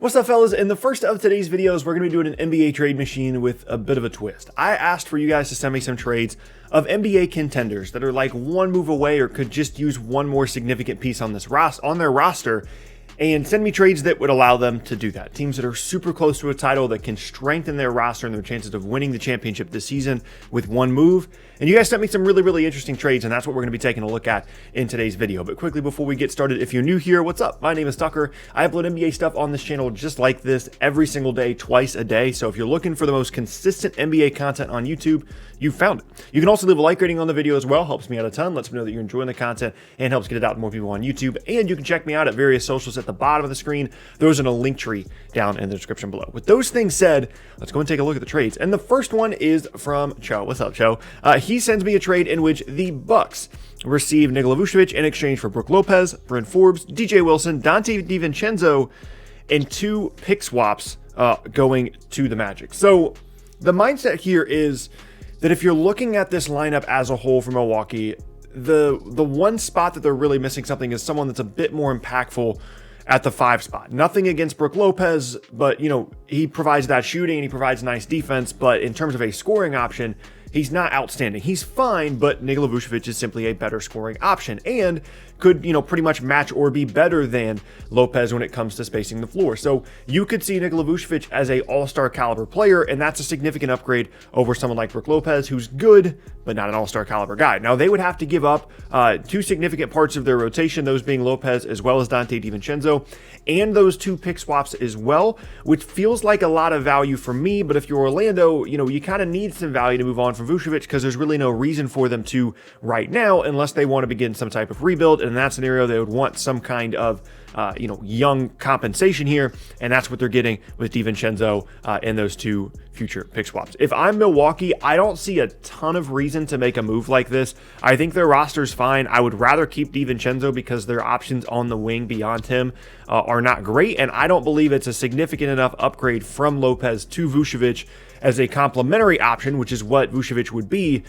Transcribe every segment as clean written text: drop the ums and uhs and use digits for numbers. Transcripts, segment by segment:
What's up, fellas? In the first of today's videos, we're going to be doing an NBA trade machine with a bit of a twist. I asked for you guys to send me some trades of NBA contenders that are like one move away or could just use one more significant piece on their roster, and send me trades that would allow them to do that. Teams that are super close to a title that can strengthen their roster and their chances of winning the championship this season with one move. And you guys sent me some really interesting trades, and that's what we're going to be taking a look at in today's video. But quickly before we get started, if you're new here, what's up? My name is Tucker. I upload NBA stuff on this channel just like this every single day, twice a day. So if you're looking for the most consistent NBA content on YouTube, you found it. You can also leave a like rating on the video as well. Helps me out a ton. Lets me know that you're enjoying the content and helps get it out to more people on YouTube. And you can check me out at various socials at the bottom of the screen. Those are in a link tree down in the description below. With those things said, let's go and take a look at the trades. And the first one is from Cho. What's up, Cho? He sends me a trade in which the Bucks receive Nikola Vucevic in exchange for Brook Lopez, Bryn Forbes, DJ Wilson, Dante DiVincenzo, and 2 pick swaps going to the Magic. So the mindset here is that if you're looking at this lineup as a whole for Milwaukee, the one spot that they're really missing something is someone that's a bit more impactful at the 5 spot. Nothing against Brook Lopez, but he provides that shooting and he provides nice defense, but in terms of a scoring option, he's not outstanding. He's fine, but Nikola Vucevic is simply a better scoring option and could, pretty much match or be better than Lopez when it comes to spacing the floor. So you could see Nikola Vucevic as a all-star caliber player, and that's a significant upgrade over someone like Brook Lopez, who's good, but not an all-star caliber guy. Now, they would have to give up 2 significant parts of their rotation, those being Lopez as well as Dante DiVincenzo, and those 2 pick swaps as well, which feels like a lot of value for me. But if you're Orlando, you kind of need some value to move on from Vucevic because there's really no reason for them to right now unless they want to begin some type of rebuild. And in that scenario, they would want some kind of young compensation here, and that's what they're getting with DiVincenzo and those 2 future pick swaps. If I'm Milwaukee, I don't see a ton of reason to make a move like this. I think their roster's fine. I would rather keep DiVincenzo because their options on the wing beyond him are not great, and I don't believe it's a significant enough upgrade from Lopez to Vucevic as a complementary option, which is what Vucevic would be,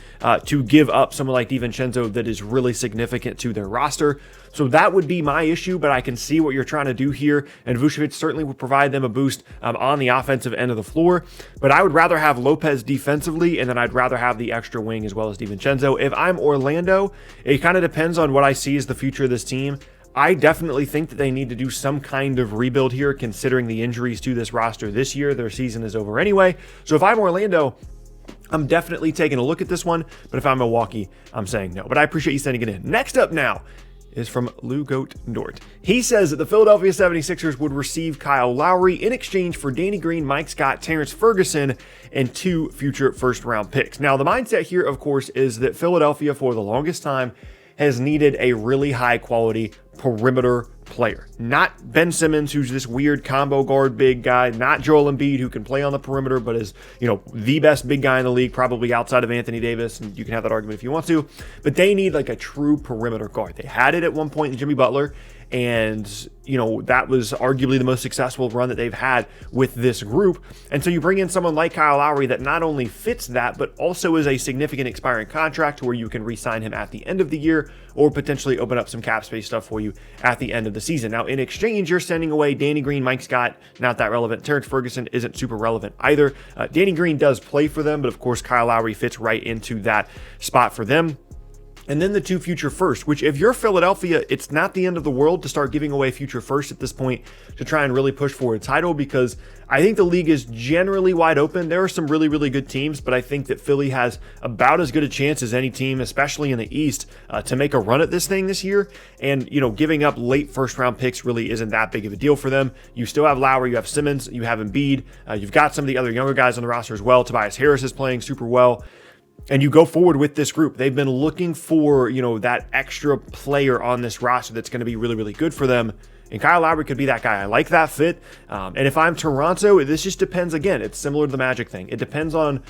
to give up someone like DiVincenzo that is really significant to their roster. So that would be my issue, but I can see what you're trying to do here, and Vucevic certainly would provide them a boost on the offensive end of the floor. But I would rather have Lopez defensively, and then I'd rather have the extra wing as well as DiVincenzo. If I'm Orlando, it kind of depends on what I see as the future of this team. I definitely think that they need to do some kind of rebuild here, considering the injuries to this roster this year. Their season is over anyway. So if I'm Orlando, I'm definitely taking a look at this one. But if I'm Milwaukee, I'm saying no. But I appreciate you sending it in. Next up now is from Lou Goat Dort. He says that the Philadelphia 76ers would receive Kyle Lowry in exchange for Danny Green, Mike Scott, Terrence Ferguson, and 2 future first-round picks. Now, the mindset here, of course, is that Philadelphia, for the longest time, has needed a really high-quality perimeter player. Not Ben Simmons, who's this weird combo guard big guy, not Joel Embiid, who can play on the perimeter, but is, the best big guy in the league, probably outside of Anthony Davis, and you can have that argument if you want to, but they need like a true perimeter guard. They had it at one point in Jimmy Butler, and that was arguably the most successful run that they've had with this group. And so you bring in someone like Kyle Lowry that not only fits that, but also is a significant expiring contract where you can re-sign him at the end of the year or potentially open up some cap space stuff for you at the end of the season. Now, in exchange, you're sending away Danny Green, Mike Scott, not that relevant. Terrence Ferguson isn't super relevant either. Danny Green does play for them, but of course, Kyle Lowry fits right into that spot for them. And then the 2 future firsts, which if you're Philadelphia, it's not the end of the world to start giving away future firsts at this point to try and really push for a title, because I think the league is generally wide open. There are some really good teams, but I think that Philly has about as good a chance as any team, especially in the East, to make a run at this thing this year. And, giving up late first-round picks really isn't that big of a deal for them. You still have Lowry, you have Simmons, you have Embiid, you've got some of the other younger guys on the roster as well. Tobias Harris is playing super well. And you go forward with this group. They've been looking for, that extra player on this roster that's going to be really good for them. And Kyle Lowry could be that guy. I like that fit. And if I'm Toronto, this just depends. Again, it's similar to the Magic thing. It depends on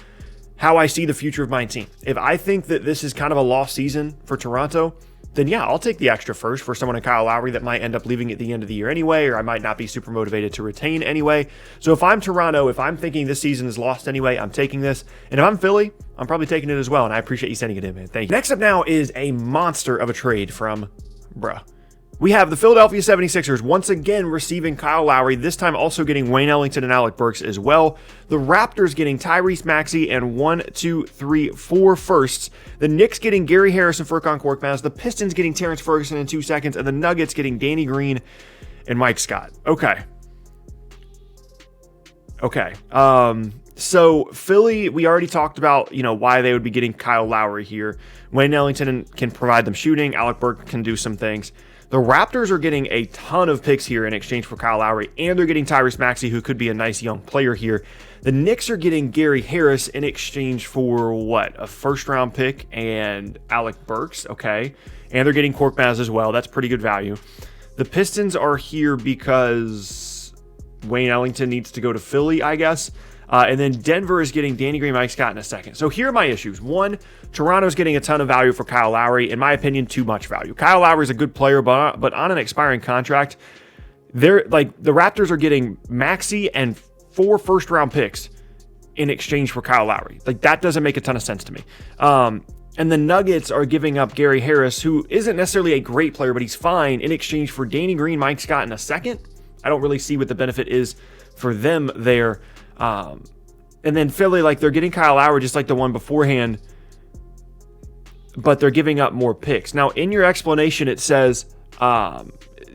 how I see the future of my team. If I think that this is kind of a lost season for Toronto, then yeah, I'll take the extra first for someone like Kyle Lowry that might end up leaving at the end of the year anyway, or I might not be super motivated to retain anyway. So if I'm Toronto, if I'm thinking this season is lost anyway, I'm taking this. And if I'm Philly, I'm probably taking it as well. And I appreciate you sending it in, man. Thank you. Next up now is a monster of a trade from We have the Philadelphia 76ers once again receiving Kyle Lowry, this time also getting Wayne Ellington and Alec Burks as well. The Raptors getting Tyrese Maxey and 4 firsts. The Knicks getting Gary Harris and Furkan Korkmaz. The Pistons getting Terrence Ferguson in 2 seconds. And the Nuggets getting Danny Green and Mike Scott. Okay. So Philly, we already talked about, why they would be getting Kyle Lowry here. Wayne Ellington can provide them shooting. Alec Burks can do some things. The Raptors are getting a ton of picks here in exchange for Kyle Lowry, and they're getting Tyrese Maxey, who could be a nice young player here. The Knicks are getting Gary Harris in exchange for a first-round pick and Alec Burks, okay. And they're getting Korkmaz as well. That's pretty good value. The Pistons are here because Wayne Ellington needs to go to Philly, I guess. And then Denver is getting Danny Green, Mike Scott in a second. So here are my issues. One, Toronto's getting a ton of value for Kyle Lowry. In my opinion, too much value. Kyle Lowry is a good player, but on an expiring contract, the Raptors are getting Maxey and 4 first-round picks in exchange for Kyle Lowry. That doesn't make a ton of sense to me. And the Nuggets are giving up Gary Harris, who isn't necessarily a great player, but he's fine, in exchange for Danny Green, Mike Scott in a second. I don't really see what the benefit is for them there. And then Philly, they're getting Kyle Lowry just like the one beforehand, but they're giving up more picks. Now, in your explanation, it says, the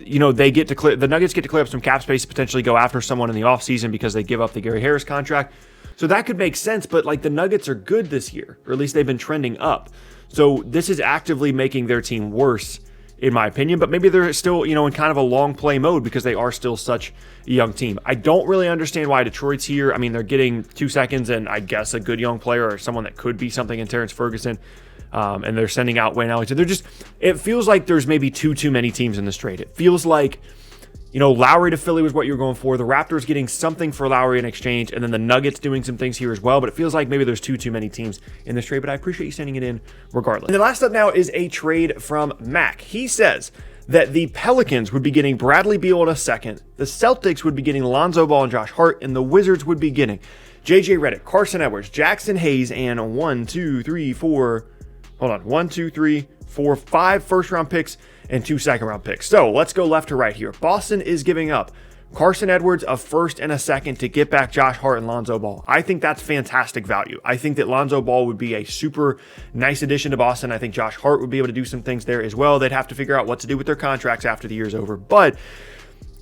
Nuggets get to clear up some cap space to potentially go after someone in the offseason because they give up the Gary Harris contract. So that could make sense, but the Nuggets are good this year, or at least they've been trending up. So this is actively making their team worse, in my opinion, but maybe they're still, in kind of a long play mode because they are still such a young team. I don't really understand why Detroit's here. I mean, they're getting 2 seconds and I guess a good young player or someone that could be something in Terrence Ferguson. And they're sending out Wayne Ellington. It feels like there's maybe too many teams in this trade. It feels like, Lowry to Philly was what you were going for. The Raptors getting something for Lowry in exchange, and then the Nuggets doing some things here as well. But it feels like maybe there's too many teams in this trade. But I appreciate you sending it in regardless. And the last up now is a trade from Mac. He says that the Pelicans would be getting Bradley Beal in a second. The Celtics would be getting Lonzo Ball and Josh Hart, and the Wizards would be getting JJ Redick, Carson Edwards, Jackson Hayes, and 5 first-round picks and 2 second-round picks. So let's go left to right here. Boston is giving up Carson Edwards, a first and a second, to get back Josh Hart and Lonzo Ball. I think that's fantastic value. I think that Lonzo Ball would be a super nice addition to Boston. I think Josh Hart would be able to do some things there as well. They'd have to figure out what to do with their contracts after the year's over. But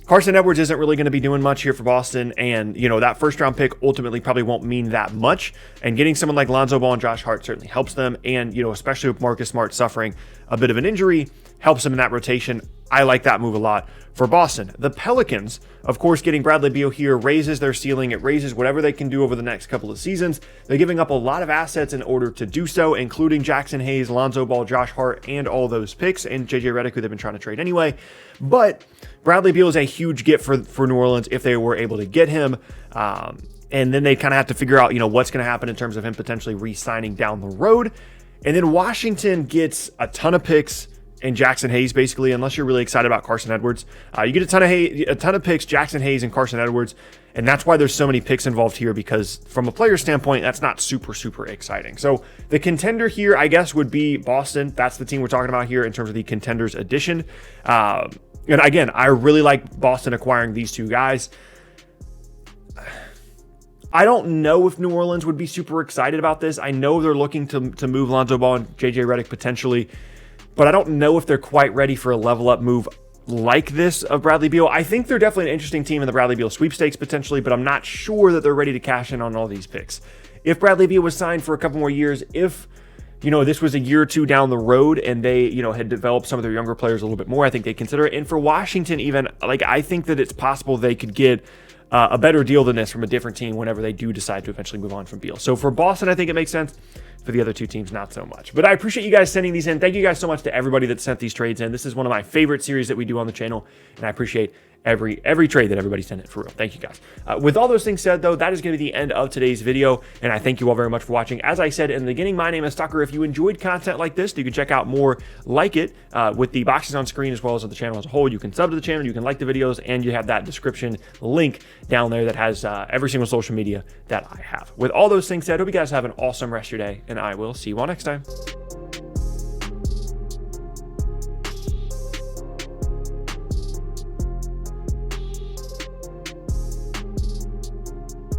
Carson Edwards isn't really going to be doing much here for Boston, and that first-round pick ultimately probably won't mean that much. And getting someone like Lonzo Ball and Josh Hart certainly helps them, and especially with Marcus Smart suffering a bit of an injury, helps them in that rotation. I like that move a lot for Boston. The Pelicans, of course, getting Bradley Beal here raises their ceiling. It raises whatever they can do over the next couple of seasons. They're giving up a lot of assets in order to do so, including Jackson Hayes, Lonzo Ball, Josh Hart, and all those picks, and JJ Redick, who they've been trying to trade anyway. But Bradley Beal is a huge get for New Orleans if they were able to get him. And then they kind of have to figure out, what's going to happen in terms of him potentially re-signing down the road. And then Washington gets a ton of picks and Jackson Hayes, basically, unless you're really excited about Carson Edwards. You get a ton of picks, Jackson Hayes and Carson Edwards, and that's why there's so many picks involved here, because from a player standpoint, that's not super exciting. So the contender here, I guess, would be Boston. That's the team we're talking about here in terms of the Contenders edition. And again, I really like Boston acquiring these two guys. I don't know if New Orleans would be super excited about this. I know they're looking to move Lonzo Ball and JJ Redick potentially, but I don't know if they're quite ready for a level up move like this of Bradley Beal. I think they're definitely an interesting team in the Bradley Beal sweepstakes potentially, but I'm not sure that they're ready to cash in on all these picks. If Bradley Beal was signed for a couple more years, if this was a year or two down the road and they, had developed some of their younger players a little bit more, I think they'd consider it. And for Washington even, I think that it's possible they could get a better deal than this from a different team whenever they do decide to eventually move on from Beal. So for Boston, I think it makes sense. For the other two teams, not so much. But I appreciate you guys sending these in. Thank you guys so much to everybody that sent these trades in. This is one of my favorite series that we do on the channel, and I appreciate every trade that everybody sent in, for real. Thank you guys. With all those things said, though, that is going to be the end of today's video, and I thank you all very much for watching. As I said in the beginning, my name is Tucker. If you enjoyed content like this, you can check out more like it with the boxes on screen as well as of the channel as a whole. You can sub to the channel, you can like the videos, and you have that description link down there that has every single social media that I have. With all those things said, hope you guys have an awesome rest of your day, and I will see you all next time.